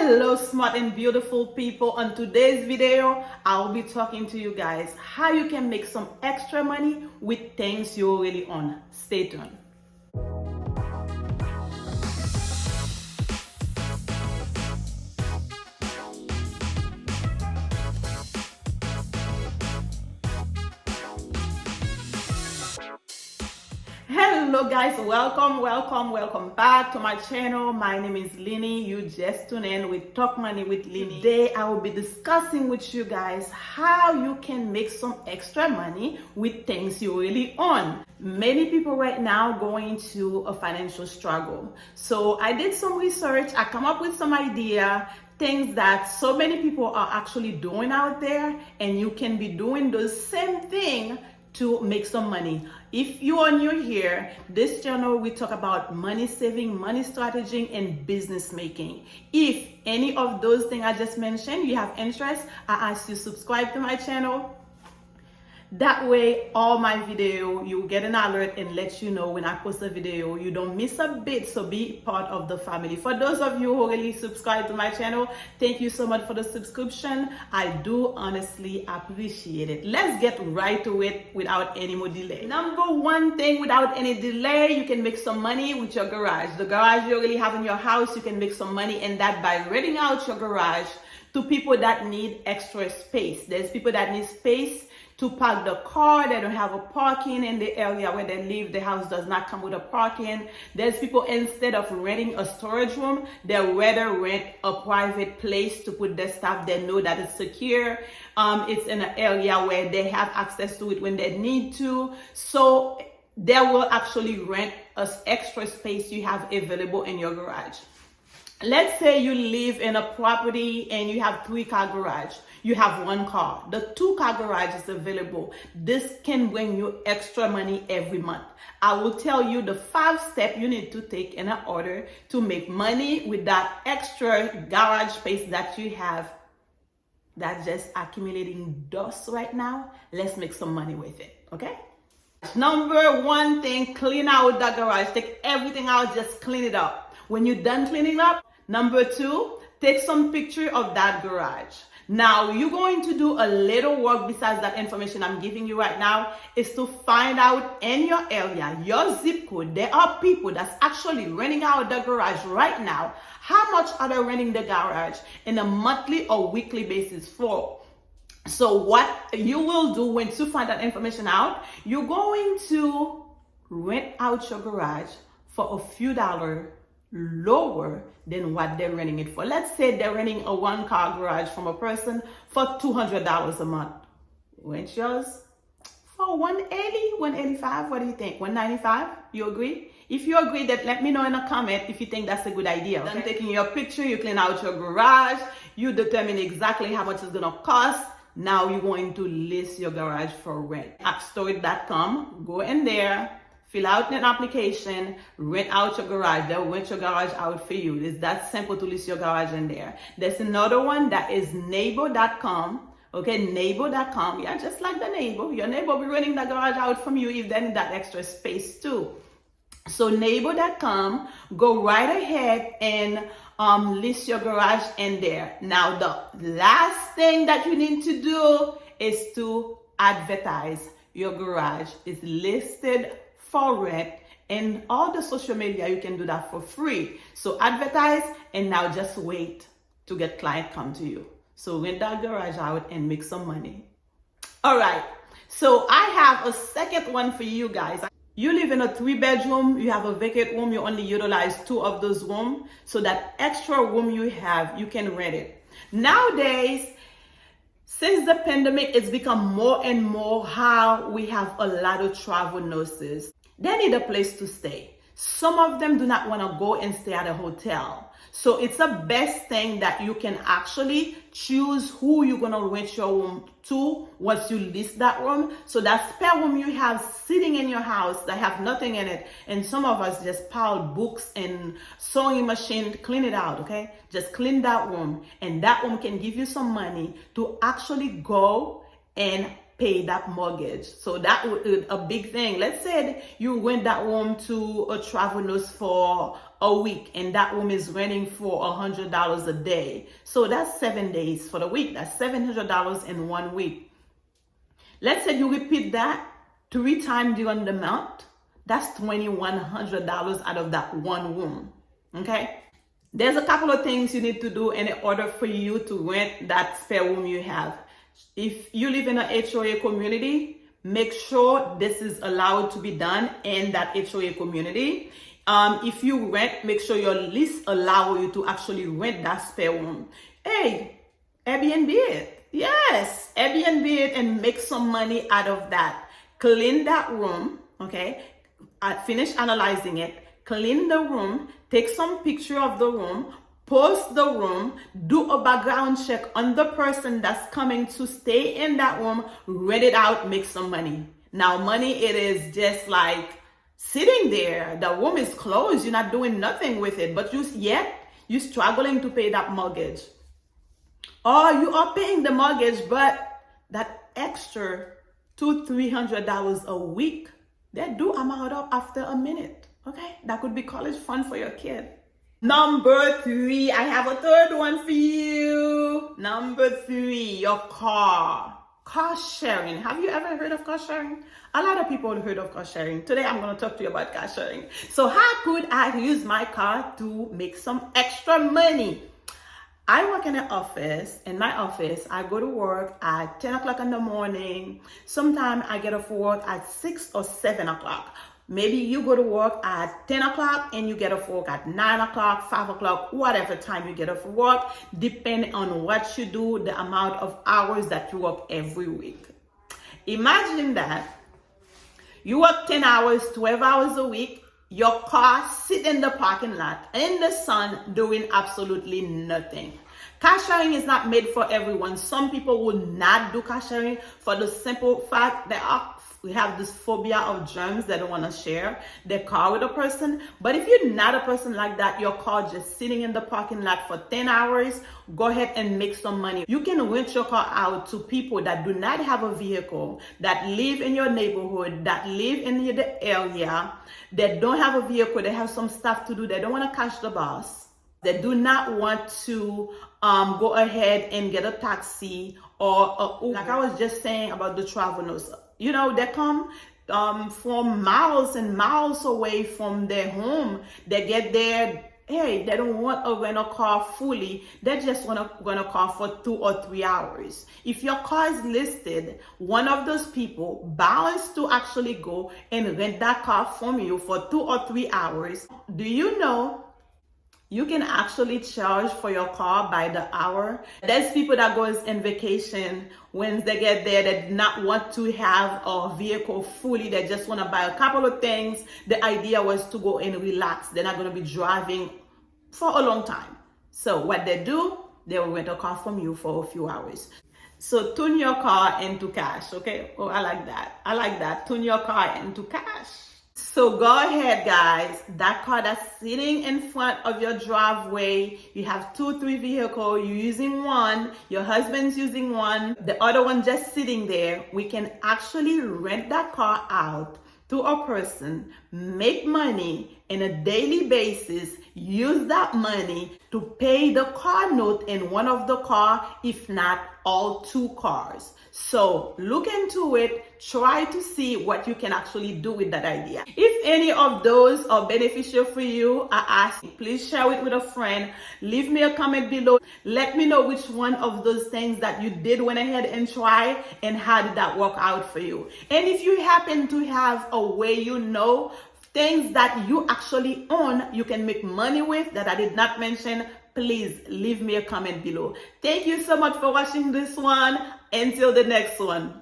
Hello smart and beautiful people. On today's video I'll be talking to you guys how you can make some extra money with things you already own. Stay tuned. Hello guys, welcome back to my channel. My name is Lini. You just tune in with Talk Money with Lini. Today I will be discussing with you guys how you can make some extra money with things you really own. Many people right now going through a financial struggle. So I did some research, I come up with some idea, things that so many people are actually doing out there, and you can be doing the same thing to make some money. If you are new here, this channel we talk about money saving, money strategy, and business making. If any of those things I just mentioned you have interest, I ask you subscribe to my channel. That way all my video you get an alert and let you know when I post a video. You don't miss a bit, so be part of the family. For those of you who really subscribe to my channel, thank you so much for the subscription. I do honestly appreciate it. Let's get right to it without any more delay. Number one thing, without any delay, you can make some money with your garage. The garage you already have in your house, you can make some money in that by renting out your garage to people that need extra space. There's people that need space to park the car. They don't have a parking in the area where they live. The house does not come with a parking. There's people, instead of renting a storage room, they rather rent a private place to put their stuff. They know that it's secure. It's in an area where they have access to it when they need to. So they will actually rent an extra space you have available in your garage. Let's say you live in a property and you have 3-car garage. You have 1 car. The 2-car garage is available. This can bring you extra money every month. I will tell you the 5 steps you need to take in order to make money with that extra garage space that you have that's just accumulating dust right now. Let's make some money with it, okay? Number one thing, clean out the garage. Take everything out, just clean it up. When you're done cleaning up, number 2, take some picture of that garage. Now, you're going to do a little work besides that information I'm giving you right now, is to find out in your area, your zip code, there are people that's actually renting out the garage right now. How much are they renting the garage in a monthly or weekly basis for? So what you will do once you find that information out, you're going to rent out your garage for a few dollars lower than what they're renting it for. Let's say they're renting a 1-car garage from a person for $200 a month. Rent yours for $180, $185. What do you think? $195? You agree? If you agree, that let me know in a comment if you think that's a good idea. Okay? Then taking your picture, you clean out your garage, you determine exactly how much it's gonna cost. Now you're going to list your garage for rent. Axstoreit.com, go in there, fill out an application, rent out your garage. They'll rent your garage out for you. It's that simple to list your garage in there. There's another one that is neighbor.com. Okay, neighbor.com. Yeah, just like the neighbor. Your neighbor will be renting the garage out from you if they need that extra space too. So neighbor.com, go right ahead and list your garage in there. Now, the last thing that you need to do is to advertise your garage. It's listed for rent, and all the social media you can do that for free. So advertise, and now just wait to get client come to you. So rent that garage out and make some money. All right, so I have a second one for you guys. You live in a 3-bedroom, you have a vacant room, you only utilize 2 of those rooms, so that extra room you have, you can rent it. Nowadays, since the pandemic, it's become more and more how we have a lot of travel nurses. They need a place to stay. Some of them do not want to go and stay at a hotel. So it's the best thing that you can actually choose who you're going to rent your room to once you list that room. So that spare room you have sitting in your house that have nothing in it, and some of us just pile books and sewing machine, clean it out, okay? Just clean that room, and that room can give you some money to actually go and pay that mortgage. So that would a big thing. Let's say you rent that room to a travel nurse for a week, and that room is renting for $100 a day. So that's 7 days for the week. That's $700 in 1 week. Let's say you repeat that 3 times during the month. That's $2,100 out of that one room. Okay? There's a couple of things you need to do in order for you to rent that spare room you have. If you live in an HOA community, make sure this is allowed to be done in that HOA community. If you rent, make sure your lease allow you to actually rent that spare room. Hey, Airbnb it. Yes, Airbnb it and make some money out of that. Clean that room, okay? Finish analyzing it. Clean the room. Take some picture of the room. Post the room. Do a background check on the person that's coming to stay in that room. Rent it out. Make some money. Now, money, it is just like sitting there. The room is closed. You're not doing nothing with it. But you're struggling to pay that mortgage. Or you are paying the mortgage, but that extra $200-300 a week, that do amount up after a minute. Okay? That could be college fund for your kid. Number 3, I have a third one for you. Number 3, your car. Car sharing. Have you ever heard of car sharing? A lot of people have heard of car sharing. Today I'm going to talk to you about car sharing. So how could I use my car to make some extra money? I work in an office. In my office, I go to work at 10 o'clock in the morning. Sometimes I get off work at 6 or 7 o'clock. Maybe you go to work at 10 o'clock and you get off work at 9 o'clock, 5 o'clock, whatever time you get off work, depending on what you do, the amount of hours that you work every week. Imagine that you work 10 hours, 12 hours a week. Your car sit in the parking lot in the sun doing absolutely nothing. Car sharing is not made for everyone. Some people will not do car sharing for the simple fact that we have this phobia of germs. They don't want to share their car with a person. But if you're not a person like that, your car just sitting in the parking lot for 10 hours, go ahead and make some money. You can rent your car out to people that do not have a vehicle, that live in your neighborhood, that live in the area, that don't have a vehicle, they have some stuff to do, they don't want to catch the bus, they do not want to go ahead and get a taxi or a Uber. Like I was just saying about the travelers. You know, they come from miles and miles away from their home. They get there, hey, they don't want a rental car fully. They just want to rent a car for 2 or 3 hours. If your car is listed, one of those people bounds to actually go and rent that car from you for 2 or 3 hours. Do you know you can actually charge for your car by the hour? There's people that goes in vacation. When they get there, they do not want to have a vehicle fully. They just want to buy a couple of things. The idea was to go and relax. They're not going to be driving for a long time. So what they do, they will rent a car from you for a few hours. So turn your car into cash, okay? Oh, I like that. I like that. Turn your car into cash. So go ahead, guys. That car that's sitting in front of your driveway, you have 2, 3 vehicles, you're using one, your husband's using one, the other one just sitting there. We can actually rent that car out to a person, make money on a daily basis, use that money to pay the car note in one of the car, if not all 2 cars. So look into it, try to see what you can actually do with that idea. If any of those are beneficial for you, I ask you, please share it with a friend. Leave me a comment below. Let me know which one of those things that you did went ahead and try and how did that work out for you. And if you happen to have a way things that you actually own, you can make money with that I did not mention, please leave me a comment below. Thank you so much for watching this one. Until the next one.